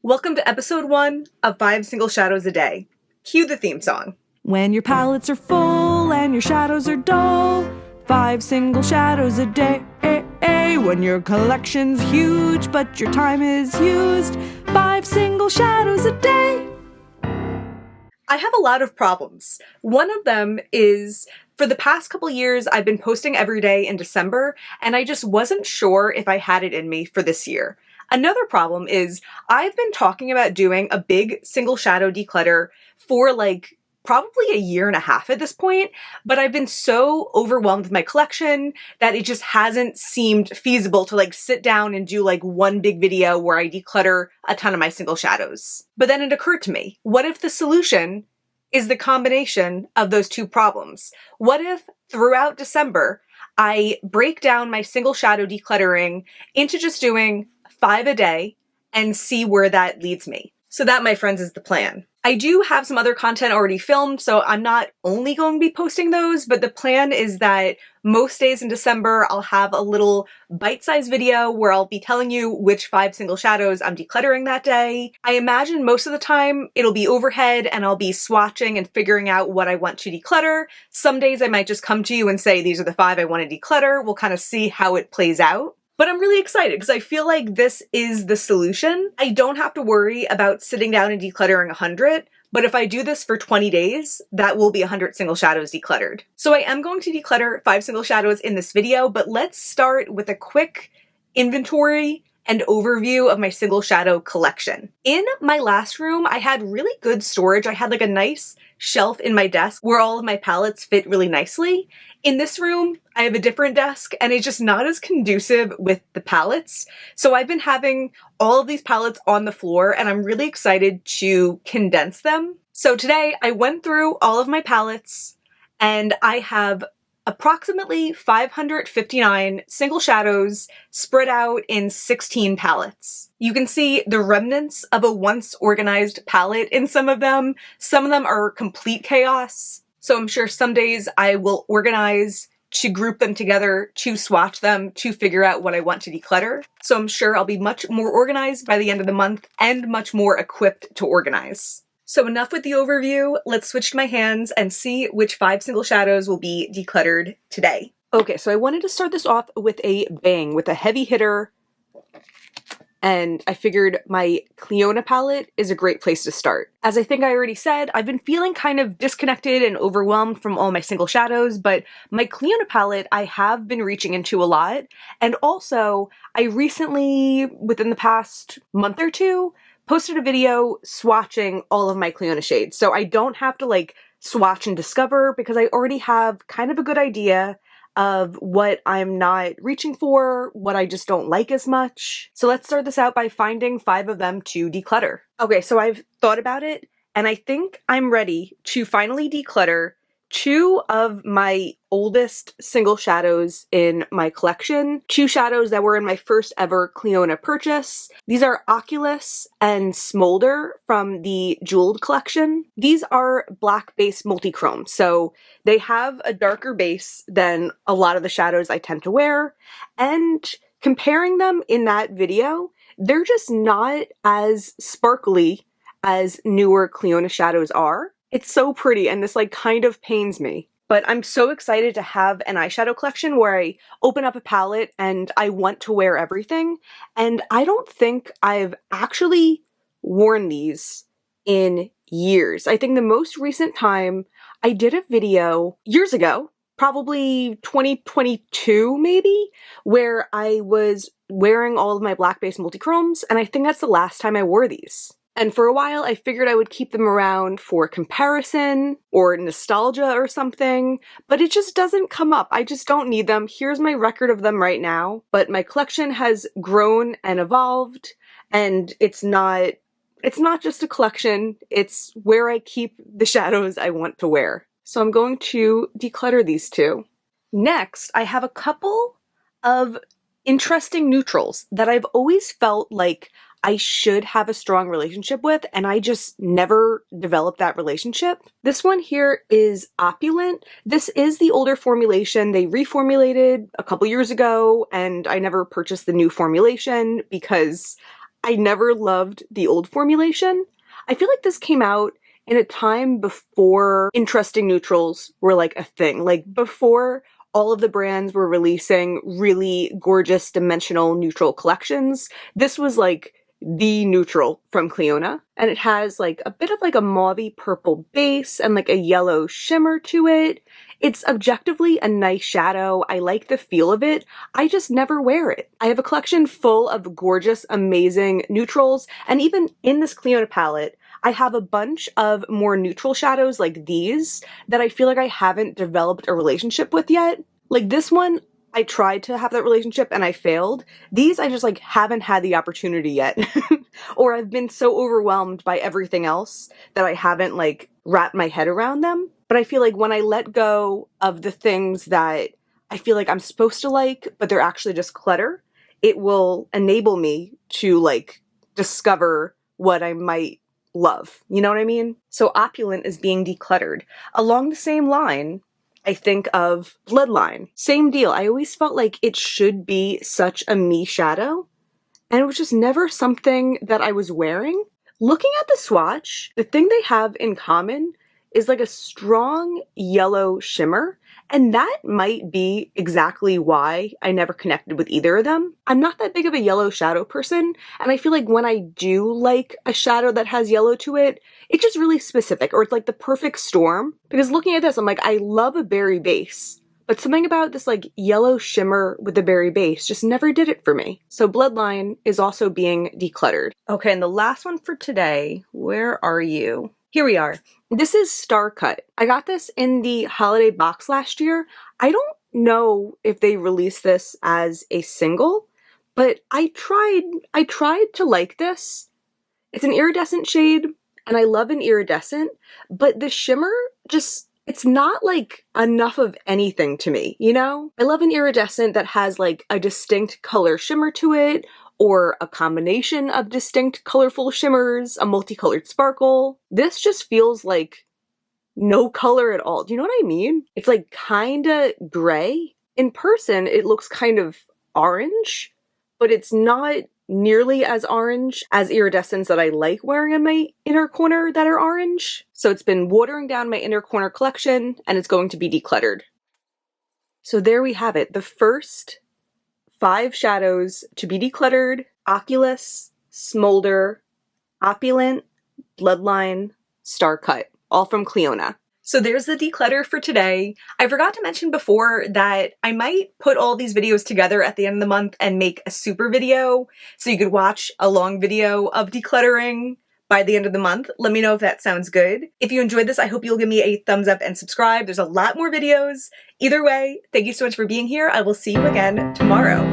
Welcome to episode 1 of 5 Single Shadows a Day. Cue the theme song. When your palettes are full and your shadows are dull, 5 single shadows a day. When your collection's huge but your time is used, 5 single shadows a day. I have a lot of problems. One of them is, for the past couple years, I've been posting every day in December, and I just wasn't sure if I had it in me for this year. Another problem is I've been talking about doing a big single shadow declutter for probably a year and a half at this point, but I've been so overwhelmed with my collection that it just hasn't seemed feasible to sit down and do one big video where I declutter a ton of my single shadows. But then it occurred to me, what if the solution is the combination of those two problems? What if throughout December, I break down my single shadow decluttering into just doing 5 a day and see where that leads me? So that, my friends, is the plan. I do have some other content already filmed, so I'm not only going to be posting those, but the plan is that most days in December, I'll have a little bite-sized video where I'll be telling you which 5 single shadows I'm decluttering that day. I imagine most of the time it'll be overhead and I'll be swatching and figuring out what I want to declutter. Some days I might just come to you and say, these are the 5 I want to declutter. We'll kind of see how it plays out. But I'm really excited because I feel like this is the solution. I don't have to worry about sitting down and decluttering 100, but if I do this for 20 days, that will be 100 single shadows decluttered. So I am going to declutter 5 single shadows in this video, but let's start with a quick inventory and overview of my single shadow collection. In my last room, I had really good storage. I had a nice shelf in my desk where all of my palettes fit really nicely. In this room, I have a different desk and it's just not as conducive with the palettes. So I've been having all of these palettes on the floor and I'm really excited to condense them. So today I went through all of my palettes and I have approximately 559 single shadows spread out in 16 palettes. You can see the remnants of a once organized palette in some of them. Some of them are complete chaos. So I'm sure some days I will organize to group them together, to swatch them, to figure out what I want to declutter. So I'm sure I'll be much more organized by the end of the month and much more equipped to organize. So enough with the overview, let's switch to my hands and see which 5 single shadows will be decluttered today. Okay, so I wanted to start this off with a bang, with a heavy hitter, and I figured my Cliona palette is a great place to start. As I think I already said, I've been feeling kind of disconnected and overwhelmed from all my single shadows, but my Cliona palette I have been reaching into a lot, and also I recently, within the past month or two, posted a video swatching all of my Cliona shades. So I don't have to swatch and discover because I already have kind of a good idea of what I'm not reaching for, what I just don't like as much. So let's start this out by finding 5 of them to declutter. Okay, so I've thought about it and I think I'm ready to finally declutter 2 of my oldest single shadows in my collection. 2 shadows that were in my first ever Cliona purchase. These are Oculus and Smolder from the Jeweled collection. These are black base multi-chrome, so they have a darker base than a lot of the shadows I tend to wear. And comparing them in that video, they're just not as sparkly as newer Cliona shadows are. It's so pretty, and this kind of pains me. But I'm so excited to have an eyeshadow collection where I open up a palette and I want to wear everything. And I don't think I've actually worn these in years. I think the most recent time I did a video years ago, probably 2022 maybe, where I was wearing all of my black base multichromes, and I think that's the last time I wore these. And for a while, I figured I would keep them around for comparison or nostalgia or something, but it just doesn't come up. I just don't need them. Here's my record of them right now, but my collection has grown and evolved, and it's not just a collection, it's where I keep the shadows I want to wear. So I'm going to declutter these 2. Next, I have a couple of interesting neutrals that I've always felt like I should have a strong relationship with, and I just never developed that relationship. This one here is Opulent. This is the older formulation. They reformulated a couple years ago, and I never purchased the new formulation because I never loved the old formulation. I feel like this came out in a time before interesting neutrals were like a thing. Like before all of the brands were releasing really gorgeous dimensional neutral collections. This was like the neutral from Cliona. And it has like a bit of like a mauvey purple base and like a yellow shimmer to it. It's objectively a nice shadow. I like the feel of it. I just never wear it. I have a collection full of gorgeous, amazing neutrals. And even in this Cliona palette, I have a bunch of more neutral shadows like these that I feel like I haven't developed a relationship with yet. Like this one, I tried to have that relationship and I failed. These I just like haven't had the opportunity yet. Or I've been so overwhelmed by everything else that I haven't like wrapped my head around them. But I feel like when I let go of the things that I feel like I'm supposed to like, but they're actually just clutter, it will enable me to like discover what I might love. You know what I mean? So Opulent is being decluttered. Along the same line, I think of Bloodline. Same deal. I always felt like it should be such a me shadow, and it was just never something that I was wearing. Looking at the swatch, the thing they have in common is like a strong yellow shimmer, and that might be exactly why I never connected with either of them. I'm not that big of a yellow shadow person, and I feel like when I do like a shadow that has yellow to it, it's just really specific, or it's like the perfect storm. Because looking at this, I'm like, I love a berry base, but something about this like yellow shimmer with the berry base just never did it for me. So Bloodline is also being decluttered. Okay, and the last one for today, where are you? Here we are. This is Star Cut. I got this in the holiday box last year. I don't know if they released this as a single, but I tried to like this. It's an iridescent shade, and I love an iridescent, but the shimmer just, it's not like enough of anything to me, you know? I love an iridescent that has like a distinct color shimmer to it, or a combination of distinct colorful shimmers, a multicolored sparkle. This just feels like no color at all. Do you know what I mean? It's like kinda gray. In person, it looks kind of orange, but it's not nearly as orange as iridescents that I like wearing in my inner corner that are orange. So it's been watering down my inner corner collection, and it's going to be decluttered. So there we have it. The first 5 shadows to be decluttered: Oculus, Smolder, Opulent, Bloodline, Star Cut, all from Cliona. So there's the declutter for today. I forgot to mention before that I might put all these videos together at the end of the month and make a super video so you could watch a long video of decluttering by the end of the month. Let me know if that sounds good. If you enjoyed this, I hope you'll give me a thumbs up and subscribe. There's a lot more videos. Either way, thank you so much for being here. I will see you again tomorrow.